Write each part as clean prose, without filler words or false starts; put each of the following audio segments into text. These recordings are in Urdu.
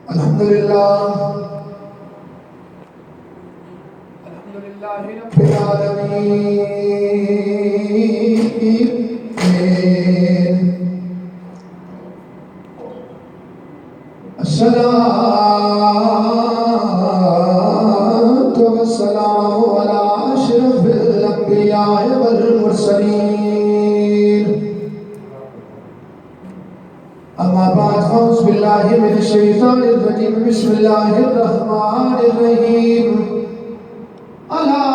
الحمدللہ رب العالمین الصلاة والسلام على أشرف الأنبياء والمرسلين أما بعد فأعوذ بالله من الشيطان الرجيم بسم الله الرحمن الرحيم ألا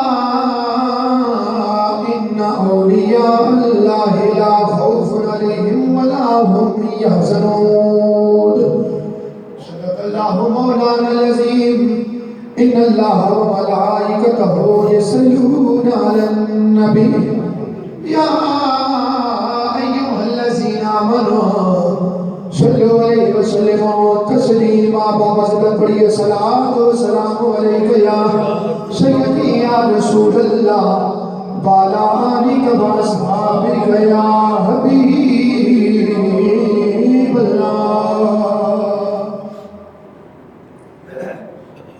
إن أولياء الله لا خوف عليهم ولا هم يحزنون صدق الله مولانا العظيم إن الله وملائكته يصلون على النبي يا أيها الذين آمنوا صلوا عليه وسلموا تسليما بابا بڑی صلاۃ و سلام علیک یا سیدی یا رسول اللہ وعلی آلک و اصحابک یا حبیب اللہ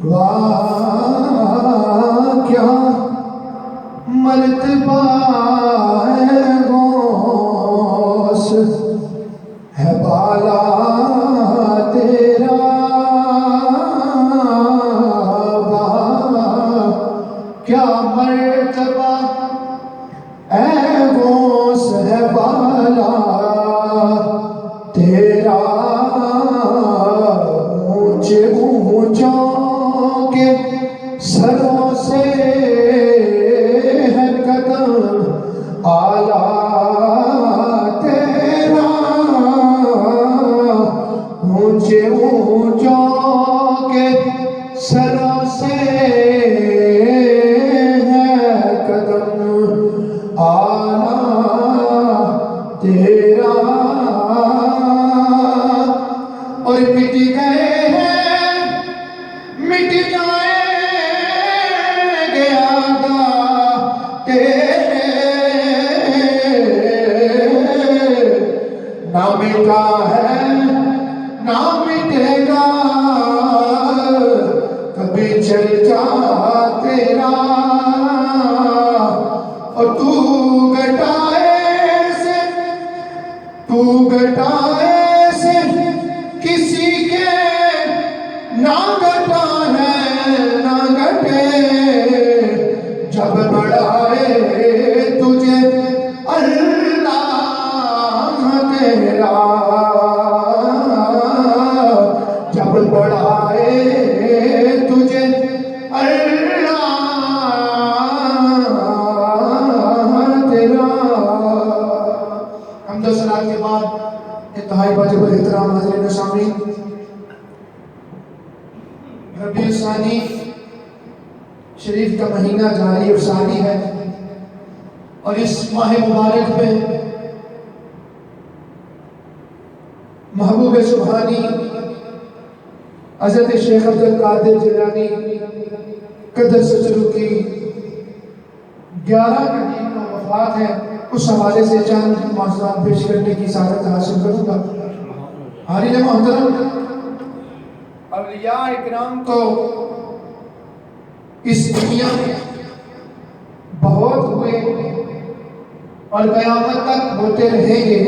واہ کیا مرتبہ ہے غوث ہے بالا تیرا کیا مرتبہ اے غوث ہے بالا تیرا اونچے اونچوں کے سروں سے ہے قدم اعلیٰ اونچے اونچوں کے سروں سے ہے قدم اعلیٰ تیرا اور مٹ گئے ہیں مٹ جائیں گے آگا تیرے نہ مٹا ہے نہ مٹے گا کبھی چرچا تیرا اور تو گٹائے سے کسی کے نہ گٹا ہے نہ گٹے جب بڑھائے تجھے اللہ تیرا جب بڑھائے تجھے اللہ تیرا حمد و ثنا کے بعد انتہائی واجب الاحترام حاضرین و سامعین ربیع الثانی شریف کا مہینہ جاری اور ثانی ہے اور اس ماہ مبارک میں محبوب سبحانی حضرت شیخ عبدالقادر جیلانی قدس سچلو کی 11 قدیم کا وفات ہے اس حوالے سے چند معذرات پیش کرنے کی سعادت حاصل کروں گا حاضرین محترم اولیاء اکرام تو اس دنیا میں بہت ہوئے اور قیامت تک ہوتے رہیں گے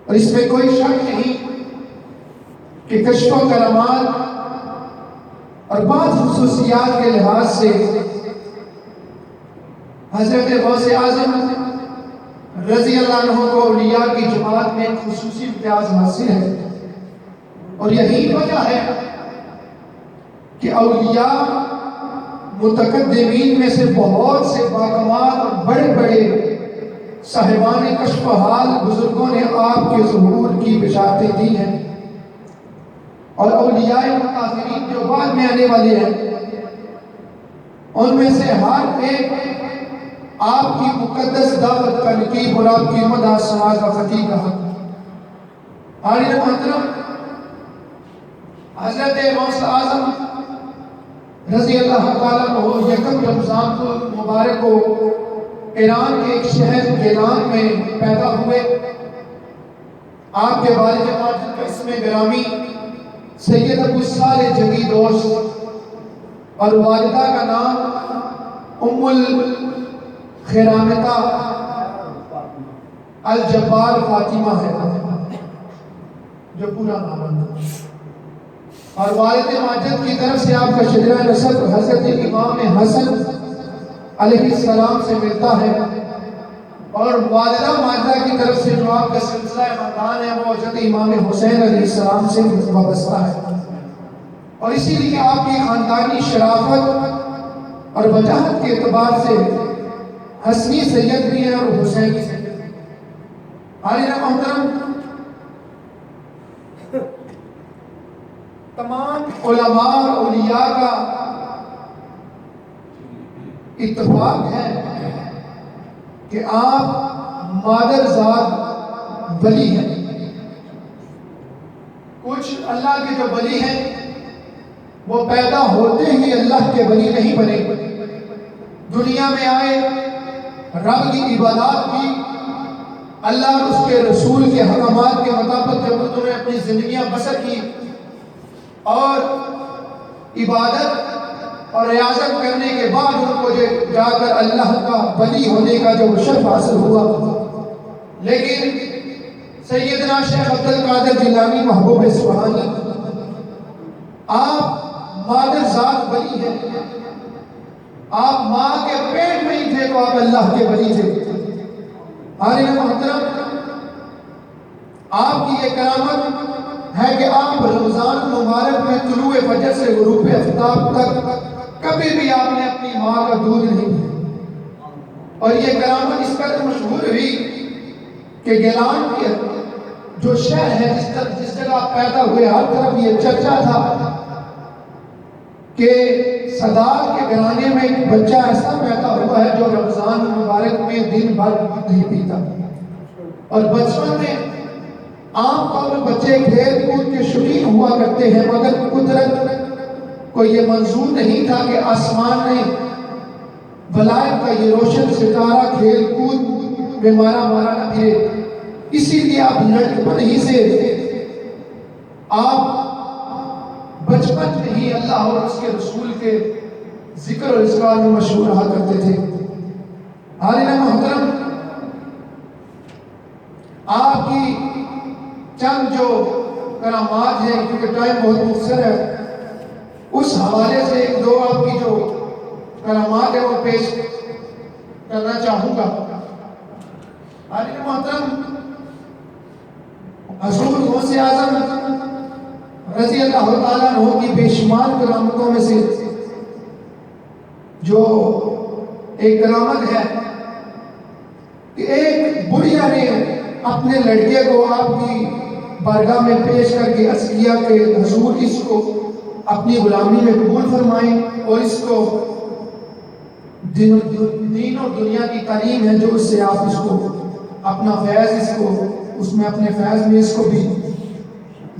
اور اس میں کوئی شک نہیں کہ کشف و کرامات اور بعض خصوصیات کے لحاظ سے حضرت غوث اعظم رضی اللہ عنہ کو اولیاء کی جماعت میں ایک خصوصی امتیاز حاصل ہے اور یہی وجہ ہے کہ اولیاء متقدمین میں سے بہت سے باکمال اور بڑے بڑے صاحبان کشف و حال بزرگوں نے آپ کے ظہور کی بشارتیں دی ہیں اور اولیاء متاثرین جو بعد میں آنے والے ہیں ان میں سے ہر ایک آپ کی مقدس دعوت کا نقیب اور آپ کی مدح سماج کا خطیب رہا حاضرین محترم حضرت غوث اعظم رضی اللہ تعالیٰ عنہ یکم رمضان کو مبارک کو ایران کے ایک شہر گیلان میں پیدا ہوئے. آپ کے والد ماجد کا اسم گرامی سید ابو صالح جنگی دوست، اور والدہ کا نام ام الخرامتہ الجبار فاطمہ ہے، جو پورا نام ہے، اور والد ماجد کی طرف سے آپ کا شجرہ نسب حضرت امام حسن علیہ السلام سے ملتا ہے، اور والدہ ماجدہ کی طرف سے جو آپ کا سلسلہ خاندان ہے وہ حضرت امام حسین علیہ السلام سے وابستہ ہے، اور اسی لیے آپ کی خاندانی شرافت اور وجاہت کے اعتبار سے حسنی سید بھی ہیں اور حسینی سید بھی ہیں۔ حاضرین محترم، تمام علماء اور اولیاء کا اتفاق ہے کہ آپ مادر ذات ولی ہیں۔ کچھ اللہ کے جو ولی ہیں وہ پیدا ہوتے ہی اللہ کے ولی نہیں بنے، دنیا میں آئے، رب کی عبادات کی، اللہ اور اس کے رسول کے حکمات کے مطابق جب انہوں نے اپنی زندگیاں بسر کی اور عبادت اور ریاضت کرنے کے بعد ان کو جا کر اللہ کا ولی ہونے کا جو شرف حاصل ہوا، لیکن سیدنا شیخ عبد القادر جیلانی محبوب سبحانی، آپ مادر ذات ولی ہیں، آپ ماں کے پیٹ میں ہی تھے تو آپ اللہ کے ولی تھے۔ حاضرین محترم، آپ کی یہ کرامت ہے کہ آپ رمضان مبارک میں طلوع فجر سے غروب آفتاب تک کبھی بھی آپ نے اپنی ماں کا دودھ نہیں پیا، اور یہ کرامت اس قدر مشہور ہوئی کہ گیلان کی جو شہر ہے جس جگہ آپ پیدا ہوئے، ہر طرف یہ چرچا تھا کہ سردار کے گھرانے میں ایک بچہ ایسا پیدا ہوا ہے جو رمضان مبارک میں دن بھر نہیں پیتا، اور بچپن میں عام طور پر بچے کھیل کود کے شوقین ہوا کرتے ہیں، مگر قدرت کو یہ منظور نہیں تھا کہ آسمان میں ولایت کا یہ روشن ستارہ کھیل کود میں مارا نہ پھرے، اسی لیے آپ لڑکپن ہی سے آپ بچپن میں ہی اللہ اور اس کے رسول کے ذکر اور اذکار میں مشہور رہا کرتے تھے۔ حاضرین محترم، آپ کی چند جو کرامات ہیں، کیونکہ ٹائم بہت مختصر ہے، اس حوالے سے ایک دو آپ کی جو کرامات ہیں وہ پیش کرنا چاہوں گا۔ حاضرین محترم، حضور غوث اعظم رضی اللہ تعالیٰ عنہ کی بے شمار کرامتوں میں سے جو ایک کرامت ہے کہ ایک بڑھیا نے اپنے لڑکے کو آپ کی بارگاہ میں پیش کر کے عرض کیا کہ حضور اس کو اپنی غلامی میں قبول فرمائیں، اور اس کو دین اور دنیا کی تعلیم ہے جو اس سے آپ اس کو اپنا فیض اس میں اپنے فیض میں اس کو بھی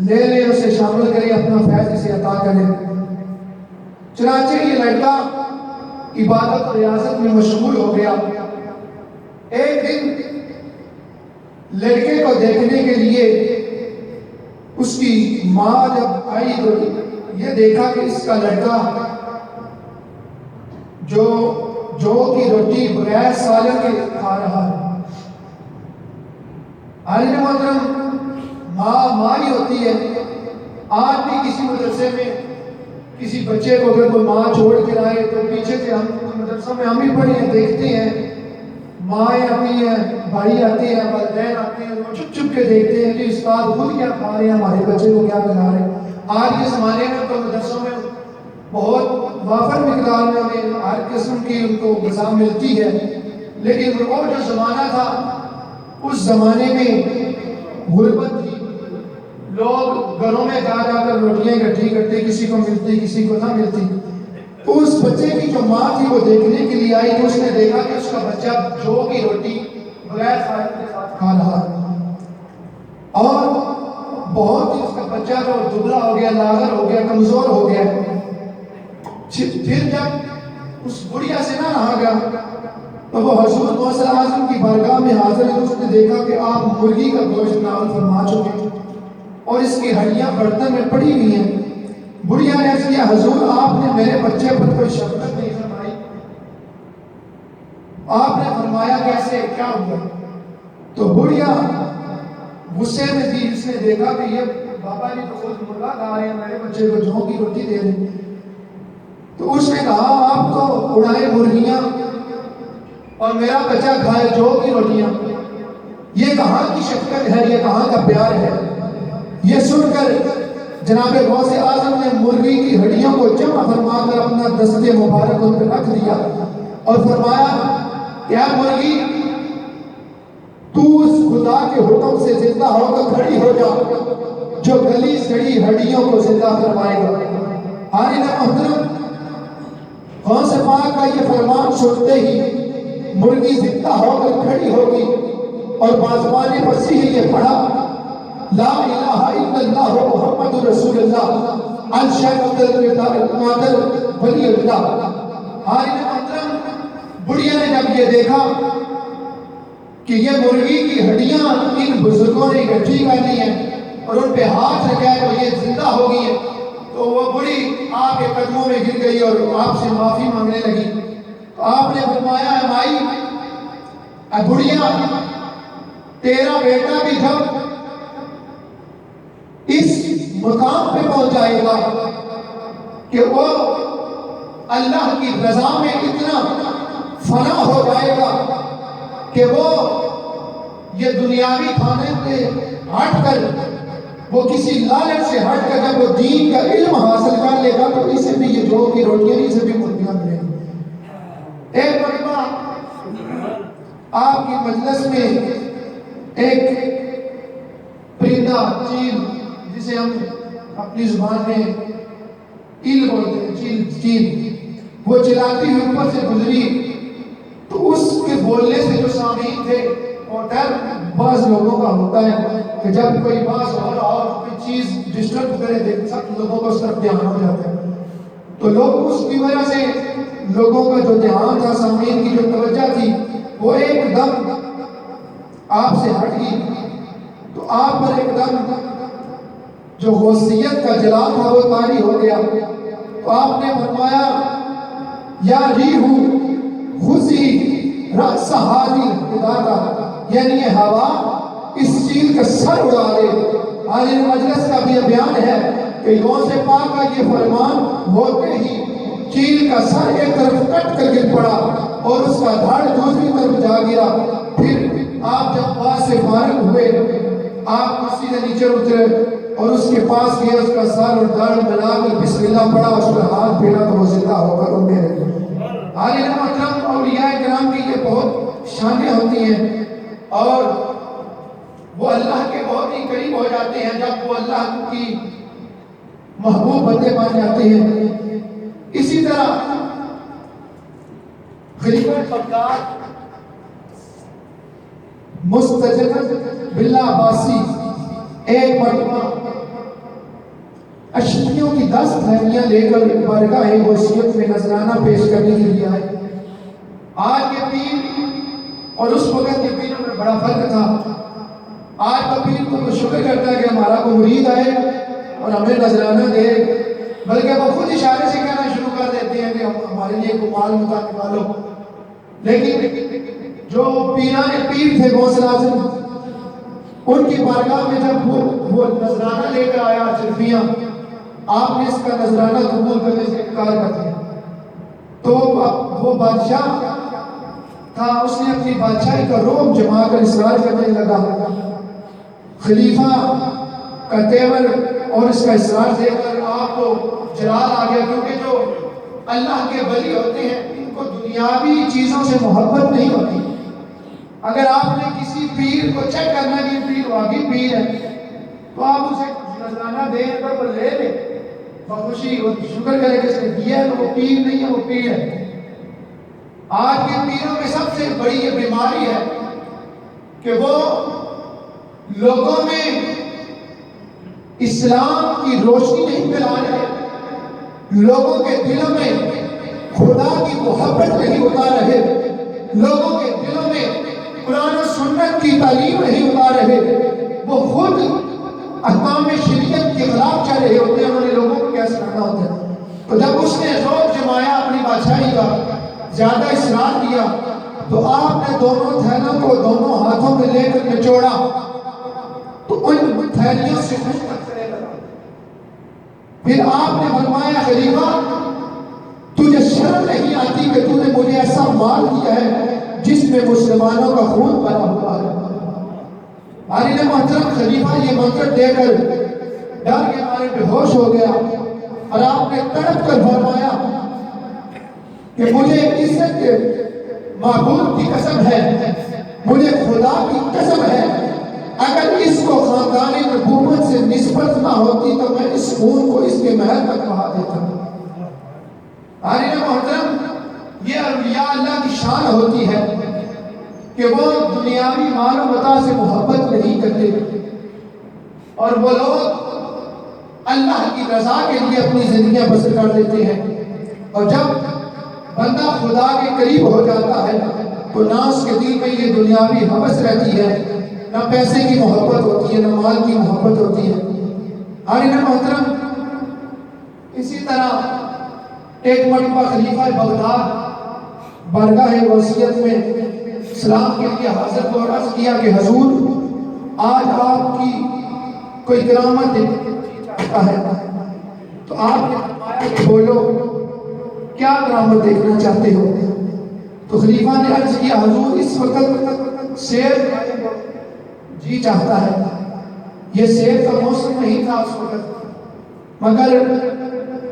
لے لیں، اسے شامل کریں، اپنا فیض اسے عطا کریں۔ چنانچہ یہ لڑکا عبادت اور ریاضت میں مشغول ہو گیا۔ ایک دن لڑکے کو دیکھنے کے لیے اس کی ماں جب آئی تو یہ دیکھا کہ اس کا لڑکا جو کی روٹی بغیر سالن کے کھا رہا ہے۔ حاضرین محترم، ماں ہی ہوتی ہے۔ آج بھی کسی مدرسے میں کسی بچے کو اگر کوئی ماں چھوڑ کے آئے تو پیچھے سے ہم مدرسوں میں ہم ہی پڑھے ہیں، دیکھتے ہیں مائیں آتی ہیں، بھائی آتے ہیں، والدین آتے ہیں، وہ چھپ چھپ کے دیکھتے ہیں کہ استاد خود کیا کھا رہے ہیں، ہمارے بچے کو کیا کھلا رہے ہیں۔ آج کے زمانے میں تو مدرسوں میں بہت وافر مقدار میں ہمیں ہر قسم کی ان کو غذا ملتی ہے، لیکن وہ جو زمانہ تھا اس زمانے میں غربت تھی، لوگ گھروں میں جا کر روٹیاں اکٹھی کرتے، کسی کو ملتی کسی کو نہ ملتی۔ تو اس بچے کی جو ماں تھی وہ دیکھنے کے لیے آئی تو اس نے دیکھا کہ اس کا بچہ جو کی روٹی بغیر سالن کے ساتھ کھا رہا ہے، اور بہت ہی اس کا بچہ جو دبلا ہو گیا، لاغر ہو گیا، کمزور ہو گیا۔ پھر جب اس بڑھیا سے نہ رہا گیا تو وہ حضور غوث اعظم کی بارگاہ میں حاضر ہے، اس نے دیکھا کہ آپ مرغی کا گوشت نازل فرما چکے اور اس کی ہڈیاں برتن میں پڑی ہوئی ہیں۔ بڑھیا نے عرض کیا حضور آپ نے میرے بچے پر کوئی شفقت نہیں فرمائی؟ آپ نے فرمایا کیسے، کیا ہوا؟ تو بڑھیا غصے میں تھی، اس نے دیکھا کہ یہ بابا جی تو خود مرغا کھا رہے ہیں، میرے بچے کو جوں کی روٹی دے رہے ہیں۔ تو اس نے کہا آپ تو اڑائے مرغیاں اور میرا بچہ کھائے جو کی روٹیاں، یہ کہاں کی شفقت ہے، یہ کہاں کا پیار ہے؟ یہ سن کر جناب غوث اعظم نے مرغی کی ہڈیوں کو جمع فرما کر اپنا دستے مبارک ان پہ رکھ دیا اور فرمایا کیا مرغی تو اس خدا کے حکم سے زندہ ہو کر کھڑی ہو جا جو گلی سڑی ہڈیوں کو زندہ فرمائے گا۔ حاضرین محترم، غوث پاک کا یہ فرمان سنتے ہی مرغی زندہ ہو کر کھڑی ہوگی اور بازوان مسیح یہ پڑھا لا الہ الا اللہ محمد رسول اللہ انشاء قادر ولی اللہ۔ حاضرین محترم، بڑھیا نے جب یہ دیکھا کہ یہ مرغی کی ہڈیاں ان بزرگوں نے اکٹھی کر لی ہیں اور ان پہ ہاتھ رکھا ہے تو یہ زندہ ہو گئی ہے، تو وہ بڑی آپ کے قدموں میں گر گئی اور آپ سے معافی مانگنے لگی۔ تو آپ نے فرمایا اے مائی، اے بڑھیا، تیرا بیٹا بھی جب اس مقام پہ پہنچ جائے گا کہ وہ اللہ کی رضا میں اتنا فنا ہو جائے گا کہ وہ یہ دنیاوی کھانے پہ ہٹ کر، وہ کسی لالچ سے ہٹ کر جب وہ دین کا علم حاصل کر لے گا تو اسے بھی یہ جو کی روٹیاں اسے بھی مرغیاں ملیں گی۔ ایک مرتبہ آپ کی مجلس میں ایک پرندہ چیل، جسے ہم اپنی زبان میں ایل بولتے ہیں، چیل، وہ چلاتی ہوئی اوپر سے گزری تو اس کے بولنے سے جو سامعین تھے، اور ڈر بعض لوگوں کا ہوتا ہے کہ جب کوئی باز ہو رہا اور کوئی چیز ڈسٹرب کرے دے سب لوگوں کو اس طرف دھیان ہو جاتا ہے، تو لوگ اس کی وجہ سے لوگوں کا جو دھیان تھا، سامعین کی جو توجہ تھی، وہ ایک دم آپ سے ہٹ گئی، تو آپ پر ایک دم جو غوثیت کا جلال تھا وہ طاری ہو گیا۔ تو آپ نے فرمایا یا ریحو خذی رأس هذه القدادہ، یعنی یہ ہوا اس چیل کا سر اڑا دے۔ آج مجلس کا بھی بیان ہے کہ غوث پاک کا یہ فرمان ہوتے ہی چیل کا سر ایک طرف کٹ کر گر پڑا اور اس کا دھڑ دوسری طرف جا گرا۔ پھر آپ جب پاس سے فارغ ہوئے، آپ کرسی سے نیچے اترے اور اس کے پاس گئے، اس کا سر اور دھڑ ملا کر بسم اللہ پڑھا، اس کا ہاتھ پھیرا تو وہ زندہ ہو کر رونے لگے۔ حاضرین محترم، اولیاء کرام کی یہ بہت شانیں ہوتی ہیں اور وہ اللہ کے بہت ہی قریب ہو جاتے ہیں جب وہ اللہ کی محبوب بندے بن جاتے ہیں۔ اسی طرح خلیفہ بغداد مستجد باللہ عباسی ایک مرتبہ اشرفیوں کی 10 تھیلیاں لے کر بارگاہ غوثیت میں نذرانہ پیش کرنے کے لیے آئے۔ آج کے پیر اور اس وقت کے پیروں میں بڑا فرق تھا۔ آج کا پیر تو شکر کرتا ہے کہ ہمارا کو مرید آئے اور ہمیں نذرانہ دے، بلکہ وہ خود اشارے سے کہنا شروع کر دیتے ہیں کہ ہمارے لیے کو مال متا نکالو۔ لیکن جو پیران پیر تھے غوث اعظم، ان کی بارگاہ میں جب وہ نذرانہ لے کر آیا اشرفیاں، آپ نے اس کا نذرانہ قبول کرنے سے انکار کر دیا۔ تو وہ بادشاہ تھا، اس نے اپنی بادشاہی کا روب جما کر اصرار کرنے لگا۔ خلیفہ کا تیور اور اس کا اصرار دیکھ کر آپ کو جلال آ گیا، کیونکہ جو اللہ کے ولی ہوتے ہیں ان کو دنیاوی چیزوں سے محبت نہیں ہوتی۔ اگر آپ نے کسی پیر کو چیک کرنا کہ پیر واقعی پیر ہے تو آپ اسے نذرانہ دیں تو وہ لے لے بخوشی، وہ شکر کرے کہ اس نے دیا ہے، تو وہ پیر نہیں ہے، وہ پیر ہے۔ آج کے پیروں میں سب سے بڑی یہ بیماری ہے کہ وہ لوگوں میں اسلام کی روشنی نہیں پھیلا رہے، لوگوں کے دلوں میں خدا کی محبت نہیں اتار رہے، لوگوں کے دلوں میں قرآن و سنت کی تعلیم نہیں اتار رہے، وہ خود احکام شریعت کے خلاف چل رہے ہوتے ہیں، انہوں نے لوگوں کو کیا سکھانا ہوتا ہے۔ تو جب اس نے زور جمایا اپنی بادشاہی کا، زیادہ اصرار کیا، تو آپ نے دونوں تھیلوں کو دونوں ہاتھوں میں لے کر نچوڑا، تو ان تھیلیوں سے خون قطرے لگا۔ پھر آپ نے فرمایا خلیفہ تجھے شرم نہیں آتی کہ تو نے مجھے ایسا مال دیا ہے جس میں مسلمانوں کا خون بھرا ہوا ہے؟ عالی محترم خلیفہ یہ منظر دے کر ڈر کے مارے بے ہوش ہو گیا، اور آپ نے تڑپ کر فرمایا کہ مجھے عزت کے معبود کی قسم ہے، مجھے خدا کی قسم ہے، اگر اس کو خاندانی نبوت سے نسبت نہ ہوتی تو میں اس خون کو اس کے محل تک بہا دیتا۔ عالی محترم یہ اولیاء اللہ کی شان ہوتی ہے کہ وہ دنیاوی مال و متاع سے محبت نہیں کرتے، اور وہ لوگ اللہ کی رضا کے لیے اپنی زندگیاں بسر کر دیتے ہیں، اور جب بندہ خدا کے قریب ہو جاتا ہے تو نہ اس کے دل میں یہ دنیاوی حوث رہتی ہے، نہ پیسے کی محبت ہوتی ہے، نہ مال کی محبت ہوتی ہے۔ عالی محترم اسی طرح ایک مرتبہ خلیفہ بغداد بارگاہ وصیت میں سلام کے لیے حاضر کو عرض کیا کہ حضور آج آپ کی کوئی کرامت چاہتا ہے، تو آپ نے فرمایا کہ بولو کیا کرامت دیکھنا چاہتے ہو؟ تو خلیفہ نے عرض کیا حضور اس وقت سیر جی چاہتا ہے۔ یہ سیر کا موسم نہیں تھا اس وقت، مگر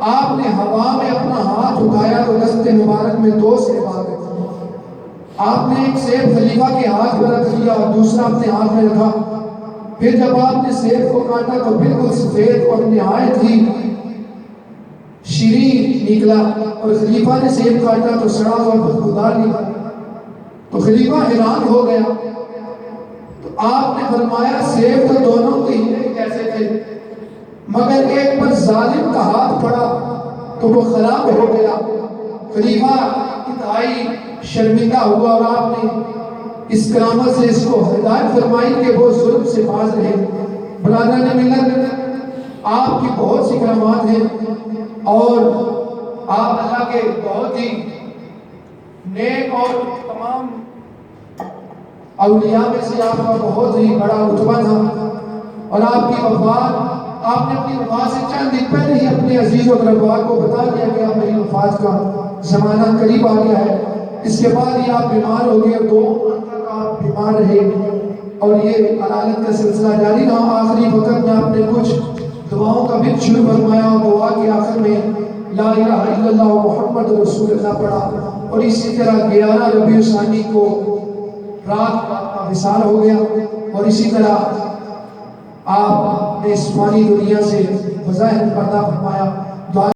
آپ نے ہوا میں اپنا ہاتھ اٹھایا تو دست مبارک میں 2 سیب آ گئے۔ آپ نے ایک سیب خلیفہ کے ہاتھ میں رکھ دیا اور دوسرا اپنے ہاتھ میں رکھا، پھر جب آپ نے سیب کو کاٹا تو بالکل سفید اور نہایت ہی شیریں نکلا، اور خلیفہ نے سیب کاٹا تو سڑا ہوا بدبودار نکلا۔ تو خلیفہ حیران ہو گیا، تو آپ نے فرمایا سیب تو دونوں کے ہی جیسے تھے، مگر ایک پر ظالم کا ہاتھ پڑا تو وہ خراب ہو گیا۔ خلیفہ انتہائی شرمندہ ہوا، اور آپ نے اس کرامت سے اس کو ہدایت فرمائی کہ وہ ظلم سے باز رہے۔ برادران ملت آپ کی بہت سی کرامات ہیں، اور آپ اللہ کے بہت ہی نیک اور تمام اولیاء میں سے آپ کا بہت ہی بڑا رتبہ تھا، اور آپ کی وفات آپ نے اپنی وفات سے چند دن پہلے ہی اپنے عزیز و اقربا کو بتا دیا کہ اب میری وفات کا زمانہ قریب آ گیا ہے۔ اس کے بعد ہی آپ بیمار ہو گئے، 2 ماہ تک آپ بیمار رہے، اور یہ علالت کا سلسلہ جاری رہا۔ آخری وقت میں آپ نے کچھ دعاؤں کا بھی شروع فرمایا، اور دعا کے آخر میں لا الہ الا اللہ محمد رسول اللہ پڑھا، اور اسی طرح 11 ربیع الثانی کو رات کا وصال ہو گیا، اور اسی طرح آپ نے اس فانی دنیا سے بظاہر پردہ فرمایا۔